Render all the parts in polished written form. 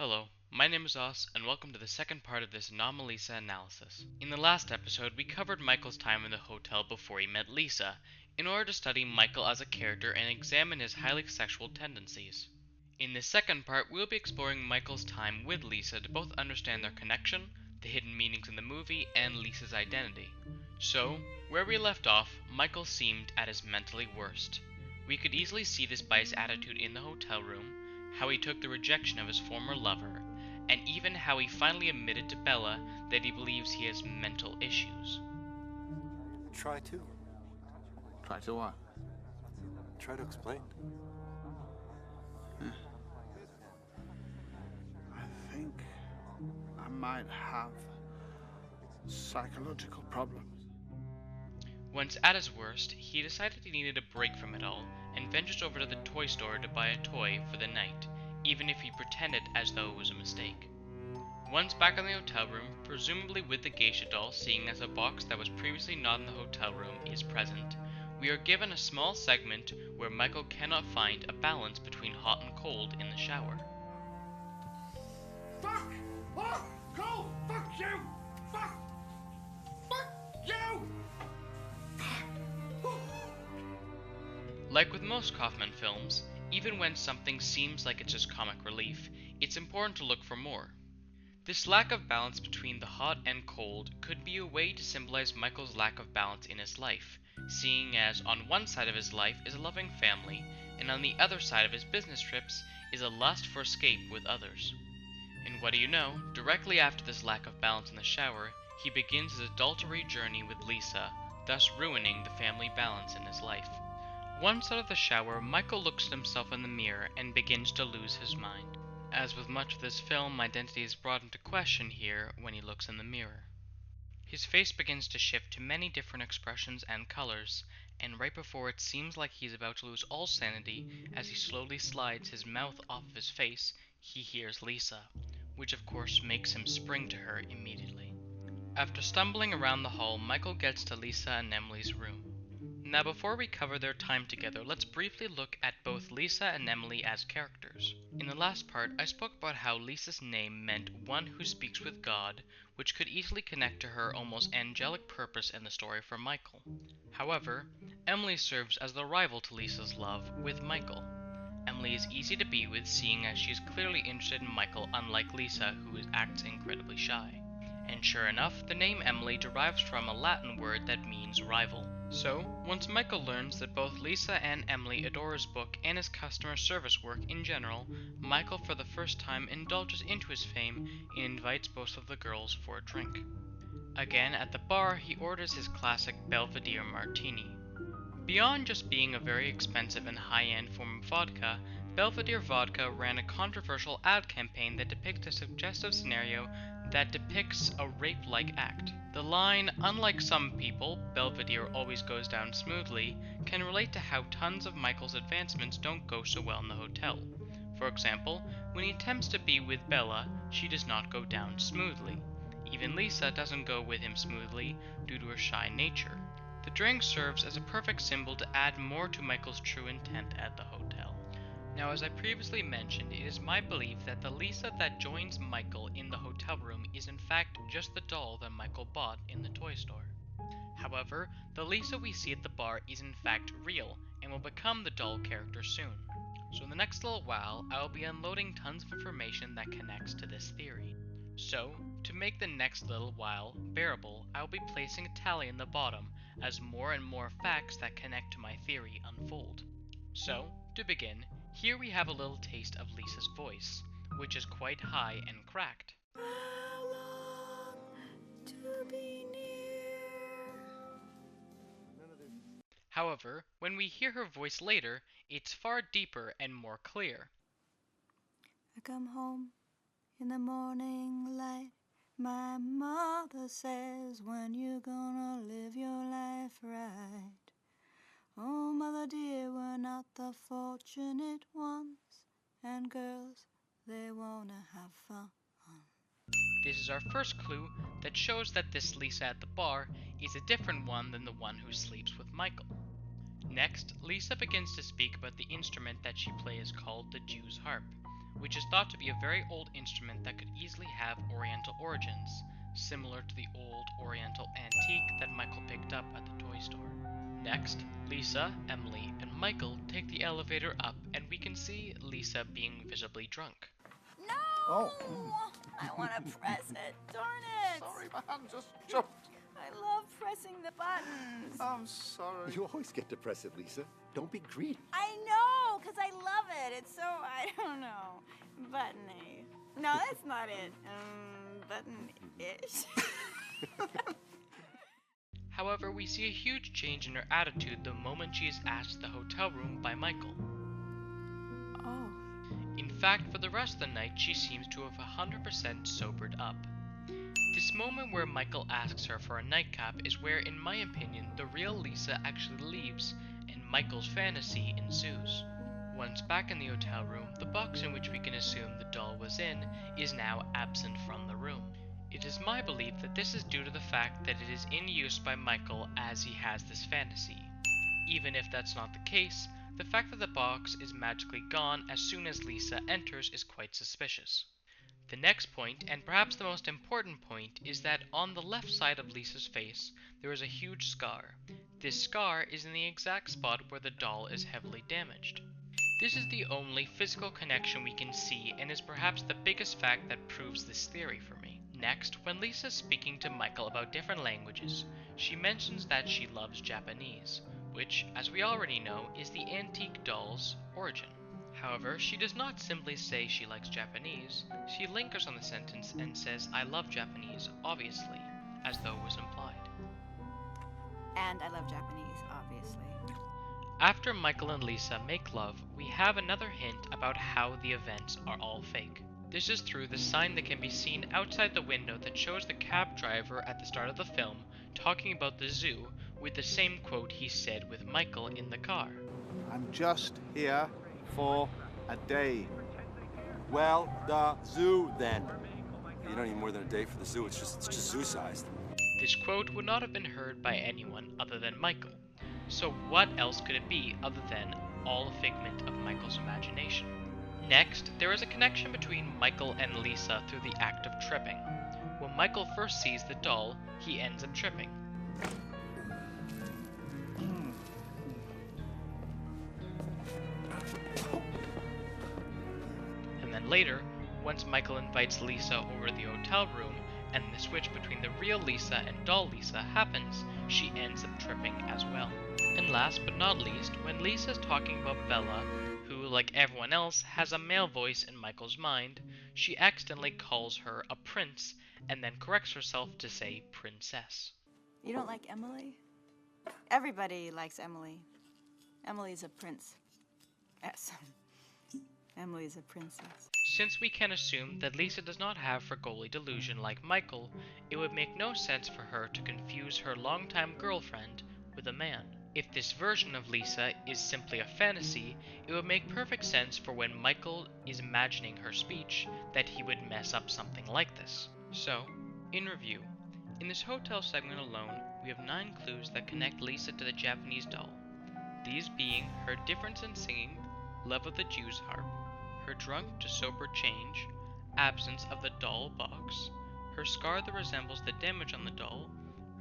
Hello, my name is Os, and welcome to the second part of this Anomalisa Analysis. In the last episode, we covered Michael's time in the hotel before he met Lisa, in order to study Michael as a character and examine his highly sexual tendencies. In this second part, we'll be exploring Michael's time with Lisa to both understand their connection, the hidden meanings in the movie, and Lisa's identity. So, where we left off, Michael seemed at his mentally worst. We could easily see this by his attitude in the hotel room, how he took the rejection of his former lover, and even how he finally admitted to Bella that he believes he has mental issues. Try to. Try to what? Try to explain. I think I might have psychological problems. Once at his worst, he decided he needed a break from it all, and ventures over to the toy store to buy a toy for the night, even if he pretended as though it was a mistake. Once back in the hotel room, presumably with the geisha doll, seeing as a box that was previously not in the hotel room is present, we are given a small segment where Michael cannot find a balance between hot and cold in the shower. Fuck! Oh! Go! Fuck you! Fuck! Fuck you! Like with most Kaufman films, even when something seems like it's just comic relief, it's important to look for more. This lack of balance between the hot and cold could be a way to symbolize Michael's lack of balance in his life, seeing as on one side of his life is a loving family, and on the other side of his business trips is a lust for escape with others. And what do you know, directly after this lack of balance in the shower, he begins his adultery journey with Lisa, thus ruining the family balance in his life. Once out of the shower, Michael looks at himself in the mirror and begins to lose his mind. As with much of this film, identity is brought into question here when he looks in the mirror. His face begins to shift to many different expressions and colors, and right before it seems like he's about to lose all sanity, as he slowly slides his mouth off of his face, he hears Lisa, which of course makes him spring to her immediately. After stumbling around the hall, Michael gets to Lisa and Emily's room. Now before we cover their time together, let's briefly look at both Lisa and Emily as characters. In the last part, I spoke about how Lisa's name meant one who speaks with God, which could easily connect to her almost angelic purpose in the story for Michael. However, Emily serves as the rival to Lisa's love with Michael. Emily is easy to be with, seeing as she is clearly interested in Michael, unlike Lisa, who acts incredibly shy. And sure enough, the name Emily derives from a Latin word that means rival. So, once Michael learns that both Lisa and Emily adore his book and his customer service work in general, Michael for the first time indulges into his fame and invites both of the girls for a drink. Again, at the bar, he orders his classic Belvedere martini. Beyond just being a very expensive and high-end form of vodka, Belvedere Vodka ran a controversial ad campaign that depicts a suggestive scenario that depicts a rape-like act. The line, "Unlike some people, Belvedere always goes down smoothly," can relate to how tons of Michael's advancements don't go so well in the hotel. For example, when he attempts to be with Bella, she does not go down smoothly. Even Lisa doesn't go with him smoothly due to her shy nature. The drink serves as a perfect symbol to add more to Michael's true intent at the hotel. Now, as I previously mentioned, it is my belief that the Lisa that joins Michael in the hotel room is in fact just the doll that Michael bought in the toy store. However, the Lisa we see at the bar is in fact real, and will become the doll character soon. So in the next little while, I will be unloading tons of information that connects to this theory. So, to make the next little while bearable, I will be placing a tally in the bottom as more and more facts that connect to my theory unfold. So, to begin, here we have a little taste of Lisa's voice, which is quite high and cracked. I long to be near. However, when we hear her voice later, it's far deeper and more clear. I come home in the morning light. My mother says, when you gonna live your life right? Oh, mother dear, we're not the fortunate ones, and girls, they wanna have fun. This is our first clue that shows that this Lisa at the bar is a different one than the one who sleeps with Michael. Next, Lisa begins to speak about the instrument that she plays called the Jew's harp, which is thought to be a very old instrument that could easily have Oriental origins, similar to the old Oriental antique that Michael picked up at the toy store. Next, Lisa, Emily, and Michael take the elevator up, and we can see Lisa being visibly drunk. No! Oh. I want to press it. Darn it! Sorry, my hand just jumped. I love pressing the buttons. I'm sorry. You always get to press it, Lisa. Don't be greedy. I know, because I love it. It's so, I don't know, buttony. No, that's not it. Button-ish. However, we see a huge change in her attitude the moment she is asked to the hotel room by Michael. Oh. In fact, for the rest of the night, she seems to have 100% sobered up. This moment where Michael asks her for a nightcap is where, in my opinion, the real Lisa actually leaves and Michael's fantasy ensues. Once back in the hotel room, the box in which we can assume the doll was in is now absent from the room. It is my belief that this is due to the fact that it is in use by Michael as he has this fantasy. Even if that's not the case, the fact that the box is magically gone as soon as Lisa enters is quite suspicious. The next point, and perhaps the most important point, is that on the left side of Lisa's face, there is a huge scar. This scar is in the exact spot where the doll is heavily damaged. This is the only physical connection we can see and is perhaps the biggest fact that proves this theory for me. Next, when Lisa is speaking to Michael about different languages, she mentions that she loves Japanese, which, as we already know, is the antique doll's origin. However, she does not simply say she likes Japanese, she lingers on the sentence and says, "I love Japanese, obviously," as though it was implied. And I love Japanese, obviously. After Michael and Lisa make love, we have another hint about how the events are all fake. This is through the sign that can be seen outside the window that shows the cab driver at the start of the film talking about the zoo with the same quote he said with Michael in the car. I'm just here for a day. Well, the zoo then. You don't need more than a day for the zoo. It's just zoo-sized. This quote would not have been heard by anyone other than Michael. So what else could it be other than all a figment of Michael's imagination? Next, there is a connection between Michael and Lisa through the act of tripping. When Michael first sees the doll, he ends up tripping. And then later, once Michael invites Lisa over to the hotel room, and the switch between the real Lisa and doll Lisa happens, she ends up tripping as well. And last but not least, when Lisa's talking about Bella, who, like everyone else, has a male voice in Michael's mind, she accidentally calls her a prince, and then corrects herself to say princess. You don't like Emily? Everybody likes Emily. Emily's a prince. Yes. Emily's a princess. Since we can assume that Lisa does not have Fragoli delusion like Michael, it would make no sense for her to confuse her longtime girlfriend with a man. If this version of Lisa is simply a fantasy, it would make perfect sense for when Michael is imagining her speech that he would mess up something like this. So, in review, in this hotel segment alone, we have 9 clues that connect Lisa to the Japanese doll. These being her difference in singing, love of the Jew's harp, her drunk to sober change, absence of the doll box, her scar that resembles the damage on the doll,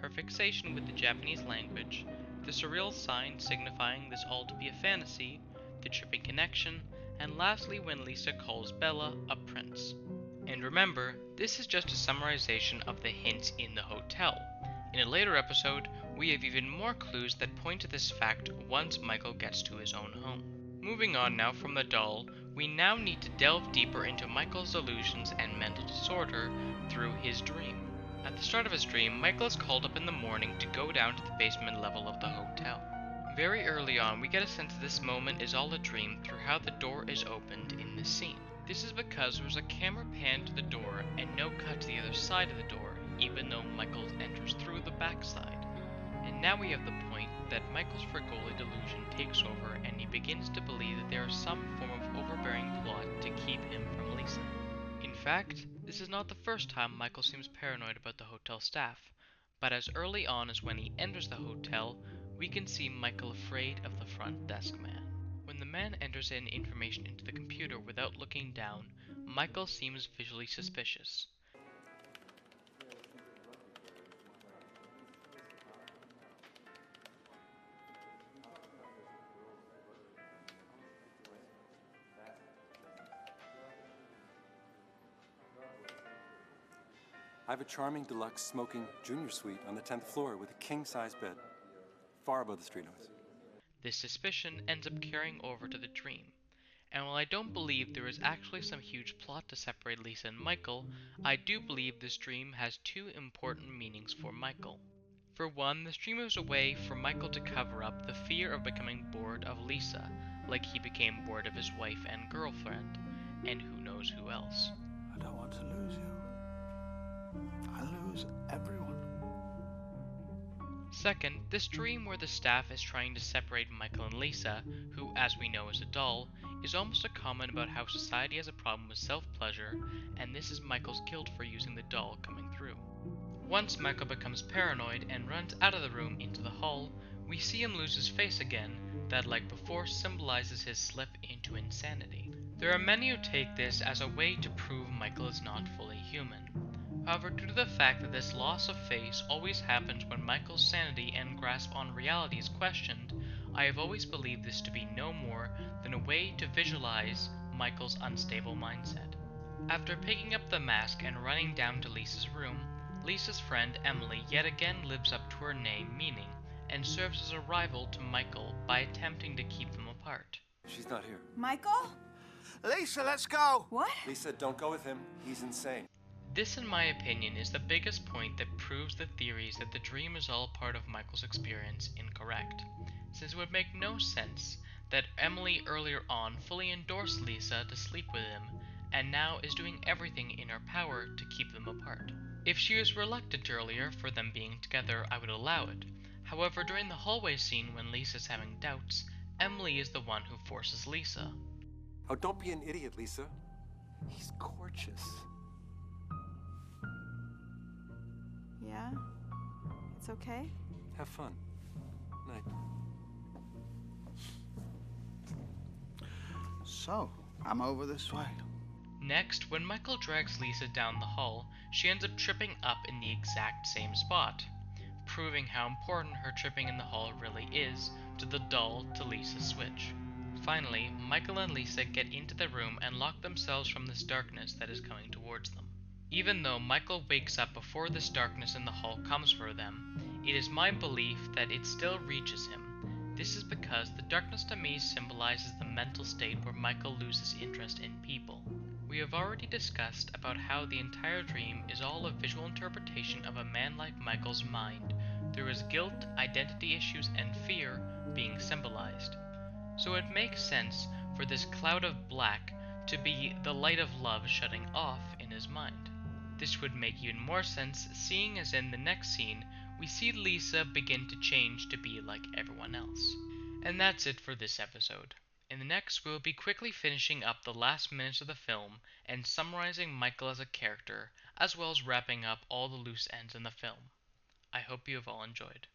her fixation with the Japanese language, the surreal sign signifying this all to be a fantasy, the tripping connection, and lastly when Lisa calls Bella a prince. And remember, this is just a summarization of the hints in the hotel. In a later episode, we have even more clues that point to this fact once Michael gets to his own home. Moving on now from the doll, we now need to delve deeper into Michael's delusions and mental disorder through his dream. At the start of his dream, Michael is called up in the morning to go down to the basement level of the hotel. Very early on, we get a sense that this moment is all a dream through how the door is opened in this scene. This is because there was a camera pan to the door and no cut to the other side of the door, even though Michael enters through the backside. And now we have the point that Michael's Fragoli delusion takes over and he begins to believe that there is some form of overbearing plot to keep him from Lisa. In fact, this is not the first time Michael seems paranoid about the hotel staff, but as early on as when he enters the hotel, we can see Michael afraid of the front desk man. When When the man enters in information into the computer without looking down, Michael seems visually suspicious. I have a charming deluxe smoking junior suite on the 10th floor with a king-size bed, far above the street noise. This suspicion ends up carrying over to the dream, and while I don't believe there is actually some huge plot to separate Lisa and Michael, I do believe this dream has two important meanings for Michael. For one, this dream is a way for Michael to cover up the fear of becoming bored of Lisa, like he became bored of his wife and girlfriend, and who knows who else. I don't want to lose you. I lose everyone. Second, this dream where the staff is trying to separate Michael and Lisa, who as we know is a doll, is almost a comment about how society has a problem with self-pleasure, and this is Michael's guilt for using the doll coming through. Once Michael becomes paranoid and runs out of the room into the hall, we see him lose his face again, that like before symbolizes his slip into insanity. There are many who take this as a way to prove Michael is not fully human. However, due to the fact that this loss of face always happens when Michael's sanity and grasp on reality is questioned, I have always believed this to be no more than a way to visualize Michael's unstable mindset. After picking up the mask and running down to Lisa's room, Lisa's friend Emily yet again lives up to her name meaning, and serves as a rival to Michael by attempting to keep them apart. She's not here. Michael? Lisa, let's go! What? Lisa, don't go with him. He's insane. This, in my opinion, is the biggest point that proves the theories that the dream is all part of Michael's experience incorrect, since it would make no sense that Emily earlier on fully endorsed Lisa to sleep with him, and now is doing everything in her power to keep them apart. If she was reluctant earlier for them being together, I would allow it. However, during the hallway scene when Lisa's having doubts, Emily is the one who forces Lisa. Oh, don't be an idiot, Lisa. He's gorgeous. Yeah? It's okay? Have fun. Night. So, I'm over this way. Next, when Michael drags Lisa down the hall, she ends up tripping up in the exact same spot, proving how important her tripping in the hall really is to the doll to Lisa switch. Finally, Michael and Lisa get into the room and lock themselves from this darkness that is coming towards them. Even though Michael wakes up before this darkness in the hall comes for them, it is my belief that it still reaches him. This is because the darkness to me symbolizes the mental state where Michael loses interest in people. We have already discussed about how the entire dream is all a visual interpretation of a man like Michael's mind, through his guilt, identity issues, and fear being symbolized. So it makes sense for this cloud of black to be the light of love shutting off in his mind. This would make even more sense seeing as in the next scene we see Lisa begin to change to be like everyone else. And that's it for this episode. In the next, we will be quickly finishing up the last minutes of the film and summarizing Michael as a character, as well as wrapping up all the loose ends in the film. I hope you have all enjoyed.